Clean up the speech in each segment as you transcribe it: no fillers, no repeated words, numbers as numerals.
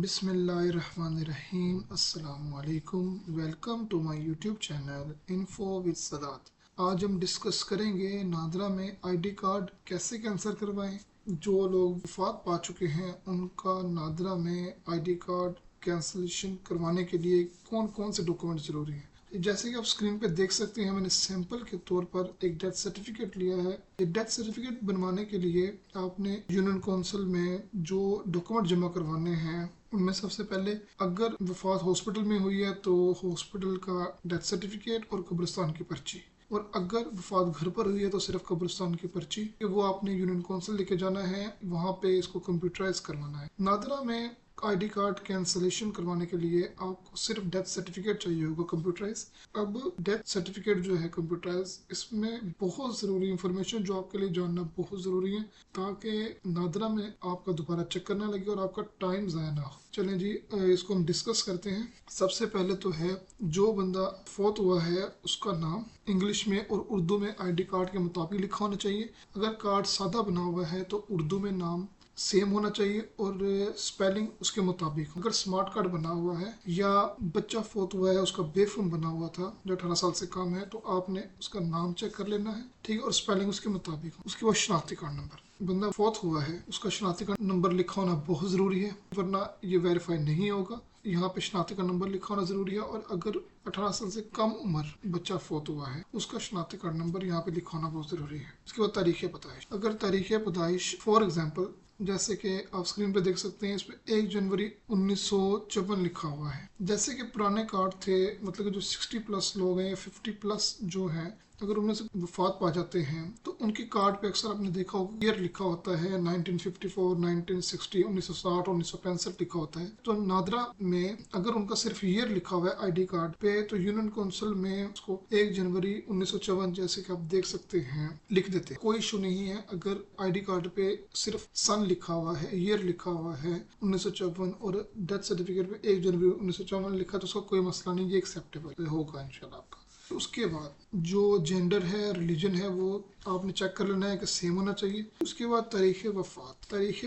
बिस्मिल्लाहिर्रहमानिर्रहीम। अस्सलाम वालेकुम। Welcome to my YouTube channel info with Sadat. आज हम डिस्कस करेंगे नादरा में आईडी कार्ड कैसे कैंसिल करवाएं। जो लोग वफात पा चुके हैं उनका नादरा में आईडी कार्ड कैंसिलेशन करवाने के लिए कौन कौन से डॉक्यूमेंट ज़रूरी हैं। जैसे कि आप स्क्रीन पे देख सकते हैं, मैंने सैंपल के तौर पर एक डेथ सर्टिफिकेट लिया है। ये डेथ सर्टिफिकेट बनवाने के लिए आपने यूनियन काउंसिल में जो डॉक्यूमेंट जमा करवाने हैं उनमें सबसे पहले अगर वफात हॉस्पिटल में हुई है तो हॉस्पिटल का डेथ सर्टिफिकेट और कब्रिस्तान की पर्ची, और अगर वफात घर पर हुई है तो सिर्फ कब्रिस्तान की पर्ची, वो आपने यूनियन काउंसिल लेके जाना है। वहाँ पे इसको कंप्यूटराइज करवाना है। नादरा में आईडी कार्ड कैंसिलेशन करवाने के लिए आपको सिर्फ डेथ सर्टिफिकेट चाहिए होगा कंप्यूटराइज। अब डेथ सर्टिफिकेट जो है कंप्यूटराइज, इसमें बहुत ज़रूरी इंफॉर्मेशन जो आपके लिए जानना बहुत ज़रूरी है ताकि नादरा में आपका दोबारा चक्कर ना लगे और आपका टाइम ज़ाया ना हो। चलें जी, इसको हम डिस्कस करते हैं। सबसे पहले तो है जो बंदा फौत हुआ है उसका नाम इंग्लिश में और उर्दू में आईडी कार्ड के मुताबिक लिखा होना चाहिए। अगर कार्ड सादा बना हुआ है तो उर्दू में नाम सेम होना चाहिए और स्पेलिंग उसके मुताबिक। अगर स्मार्ट कार्ड बना हुआ है या बच्चा फौत हुआ है उसका बेफॉर्म बना हुआ था जो 18 साल से कम है, तो आपने उसका नाम चेक कर लेना है, ठीक है, और स्पेलिंग उसके मुताबिक। उसके बाद शनाख्ती कार्ड नंबर, बंदा फौत हुआ है उसका शनाख्ती कार्ड नंबर लिखा होना बहुत ज़रूरी है, वरना ये वेरीफाई नहीं होगा। यहाँ पे शनाख्ती कार्ड नंबर लिखा होना ज़रूरी है। और अगर 18 साल से कम उम्र बच्चा फौत हुआ है उसका शनाख्ती कार्ड नंबर यहाँ पे लिखा होना बहुत ज़रूरी है। उसके बाद तारीख़ पैदाइश, अगर तारीख़ पैदाइश फॉर एग्जांपल जैसे कि आप स्क्रीन पे देख सकते हैं, इस पे 1 जनवरी 1954 लिखा हुआ है। जैसे कि पुराने कार्ड थे, मतलब कि जो 60 प्लस लोग हैं या 50 प्लस जो हैं, अगर उनमें से वफात पा जाते हैं तो उनके कार्ड पे अक्सर आपने देखा होगा ईयर लिखा होता है 1954, 1960, 1960, 1965 लिखा होता है। तो नादरा में अगर उनका सिर्फ ईयर लिखा हुआ है आईडी कार्ड पे तो यूनियन काउंसिल में उसको 1 जनवरी 1954 जैसे कि आप देख सकते हैं लिख देते हैं, कोई इशू नहीं है। अगर आईडी कार्ड पे सिर्फ सन लिखा हुआ है, ईयर लिखा हुआ है 1954 और डेथ सर्टिफिकेट पे 1 जनवरी 1954 लिखा, तो उसका कोई मसला नहीं, ये एक्सेप्टेबल होगा इंशाल्लाह आपका। उसके बाद जो जेंडर है, रिलीजन है, वो आपने चेक कर लेना है कि सेम होना चाहिए। उसके बाद तारीख़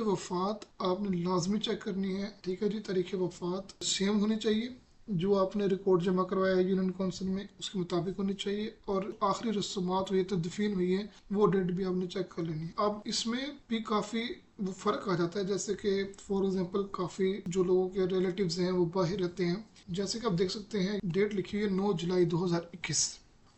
वफ़ात आपने लाजमी चेक करनी है, ठीक है जी। तारीख़ वफ़ात सेम होनी चाहिए, जो आपने रिकॉर्ड जमा करवाया है यूनियन काउंसिल में उसके मुताबिक होनी चाहिए। और आखिरी रस्मात हुई है, तदफीन हुई है, वो डेट भी आपने चेक कर लेनी है। अब इसमें भी काफ़ी वो फ़र्क आ जाता है, जैसे कि फॉर एग्जांपल काफ़ी जो लोगों के रिलेटिव्स हैं वो बाहर रहते हैं। जैसे कि आप देख सकते हैं डेट लिखी हुई है 9 जुलाई 2021।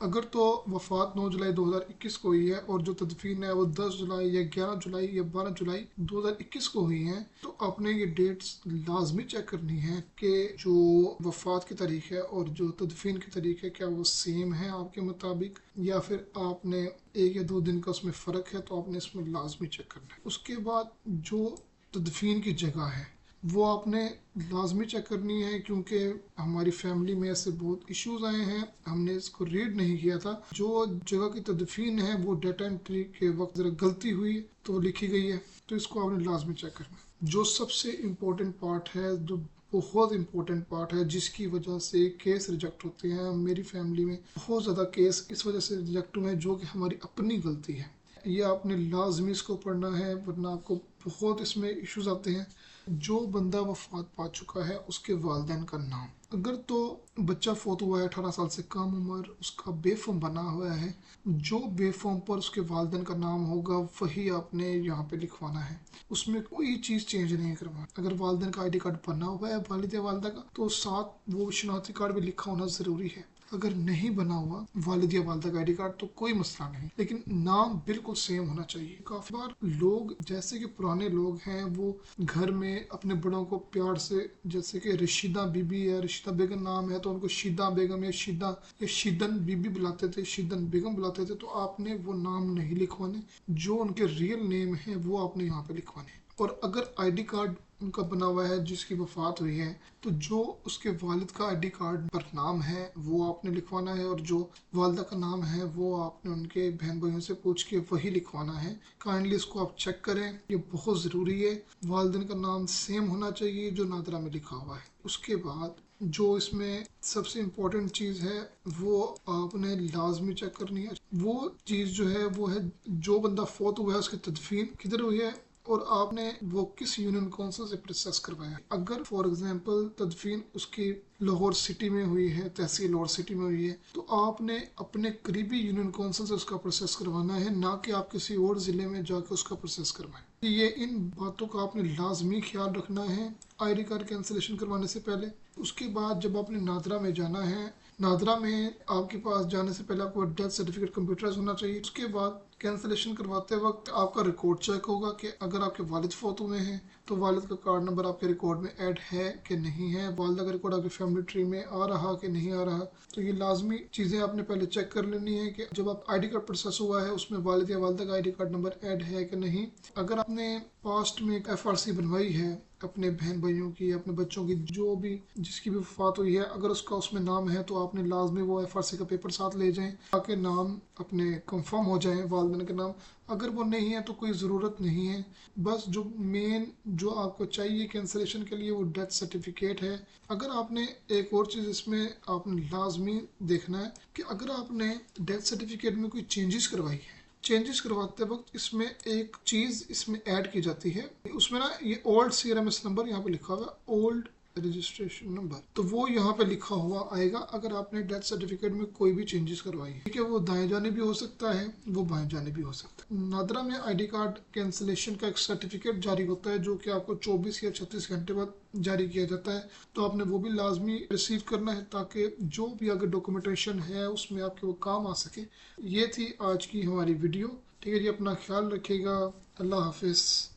अगर तो वफात 9 जुलाई 2021 को हुई है और जो तदफीन है वो 10 जुलाई या 11 जुलाई या 12 जुलाई 2021 को हुई है, तो आपने ये डेट्स लाजमी चेक करनी है कि जो वफात की तारीख है और जो तदफीन की तारीख है क्या वो सेम है आपके मुताबिक, या फिर आपने 1 या 2 दिन का उसमें फ़र्क है, तो आपने इसमें लाजमी चेक करना है। उसके बाद जो तदफीन की जगह है वो आपने लाजमी चेक करनी है, क्योंकि हमारी फैमिली में ऐसे बहुत इश्यूज आए हैं, हमने इसको रीड नहीं किया था। जो जगह की तदफीन है वो डेटा एंट्री के वक्त ज़रा गलती हुई तो लिखी गई है, तो इसको आपने लाजमी चेक करना है। जो सबसे इम्पोर्टेंट पार्ट है, जो बहुत इम्पोर्टेंट पार्ट है जिसकी वजह से केस रिजेक्ट होते हैं, मेरी फैमिली में बहुत ज़्यादा केस इस वजह से रिजेक्ट हुए हैं जो कि हमारी अपनी गलती है। ये आपने लाजमी इसको पढ़ना है, वरना आपको बहुत इसमें इश्यूज आते हैं। जो बंदा वफात पा चुका है उसके वालिदैन का नाम, अगर तो बच्चा फौत हुआ है 18 साल से कम उम्र, उसका बेफॉर्म बना हुआ है, जो बेफॉर्म पर उसके वालिदैन का नाम होगा वही आपने यहाँ पे लिखवाना है, उसमें कोई चीज़ चेंज नहीं करवाना। अगर वालिदैन का आईडी कार्ड बना हुआ है वालिद या वालिदा का, तो साथ वो शनाख्ती कार्ड भी लिखा होना ज़रूरी है। अगर नहीं बना हुआ वालिद या वालिदा का आईडी कार्ड तो कोई मसला नहीं, लेकिन नाम बिल्कुल सेम होना चाहिए। काफ़ी बार लोग, जैसे कि पुराने लोग हैं, वो घर में अपने बड़ों को प्यार से, जैसे कि रशीदा बीबी या रशीदा बेगम नाम है तो उनको शीदा बेगम या शीदन बीबी बुलाते थे, शीदन बेगम बुलाते थे, तो आपने वो नाम नहीं लिखवाने, जो उनके रियल नेम है वो आपने यहाँ पे लिखवाने। और अगर आईडी कार्ड उनका बना हुआ है जिसकी वफात हुई है, तो जो उसके वालिद का आईडी कार्ड पर नाम है वो आपने लिखवाना है, और जो वालिदा का नाम है वो आपने उनके बहन भाइयों से पूछ के वही लिखवाना है। काइंडली इसको आप चेक करें, ये बहुत ज़रूरी है। वालिदैन का नाम सेम होना चाहिए जो नादरा में लिखा हुआ है। उसके बाद जो इसमें सबसे इम्पोर्टेंट चीज़ है वो आपने लाजमी चेक करनी है। वो चीज़ जो है वो है जो बंदा फौत हुआ है उसकी तदफीन किधर हुई है, और आपने वो किस यूनियन काउंसिल से प्रोसेस करवाया। अगर फॉर एग्जांपल तदफीन उसकी लाहौर सिटी में हुई है, तहसील लाहौर सिटी में हुई है, तो आपने अपने करीबी यूनियन काउंसिल से उसका प्रोसेस करवाना है, ना कि आप किसी और ज़िले में जाकर उसका प्रोसेस करवाएं। ये इन बातों का आपने लाजमी ख्याल रखना है ID कार्ड कैंसिलेशन करवाने से पहले। उसके बाद जब आपने नादरा में जाना है, नादरा में आपके पास जाने से पहले आपको डेथ सर्टिफिकेट कंप्यूटराइज होना चाहिए। उसके बाद कैंसिलेशन करवाते वक्त आपका रिकॉर्ड चेक होगा कि अगर आपके वालिद फौत हुए हैं तो वालिद का कार्ड नंबर आपके रिकॉर्ड में ऐड है कि नहीं है, वालिदा का रिकॉर्ड आपके फैमिली ट्री में आ रहा कि नहीं आ रहा। तो ये लाजमी चीज़ें आपने पहले चेक कर लेनी है कि जब आप ID कार्ड प्रोसेस हुआ है उसमें वालिद या वालिदा का ID कार्ड नंबर ऐड है कि नहीं। अगर आपने पास्ट में FRC बनवाई है अपने बहन भाइयों की, अपने बच्चों की, जो भी जिसकी भी वफात हुई है, अगर उसका उसमें नाम है तो आपने लाजमी वो FRC का पेपर साथ ले जाएं ताकि नाम अपने कंफर्म हो जाए वालिदैन के नाम। अगर वो नहीं है तो कोई ज़रूरत नहीं है। बस जो मेन जो आपको चाहिए कैंसिलेशन के लिए वो डेथ सर्टिफिकेट है। अगर आपने एक और चीज़ इसमें आपने लाजमी देखना है कि अगर आपने डेथ सर्टिफिकेट में कोई चेंजेस करवाई है, चेंजेस करवाते वक्त इसमें एक चीज़ इसमें ऐड की जाती है, उसमें ना ये ओल्ड CRMS नंबर यहाँ पे लिखा हुआ है, ओल्ड रजिस्ट्रेशन नंबर, तो वो यहाँ पे लिखा हुआ आएगा अगर आपने डेथ सर्टिफिकेट में कोई भी चेंजेस करवाई है। ठीक है, वो दाएं जाने भी हो सकता है, वो बाएं जाने भी हो सकता है। नादरा में ID कार्ड कैंसिलेशन का एक सर्टिफिकेट जारी होता है जो कि आपको 24 या 36 घंटे बाद जारी किया जाता है, तो आपने वो भी लाजमी रिसीव करना है ताकि जो भी अगर डॉक्यूमेंटेशन है उसमें आपके वो काम आ सके। ये थी आज की हमारी वीडियो। ठीक है जी, अपना ख्याल रखिएगा। अल्लाह हाफिज़।